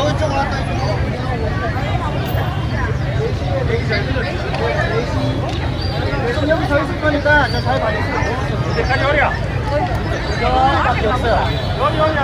저쪽으로 왔다. 4시. 여기 서 있을 거니까 저 잘 봐주세요. 이제까지 어려. 저밖에 없어요. 여기 어려.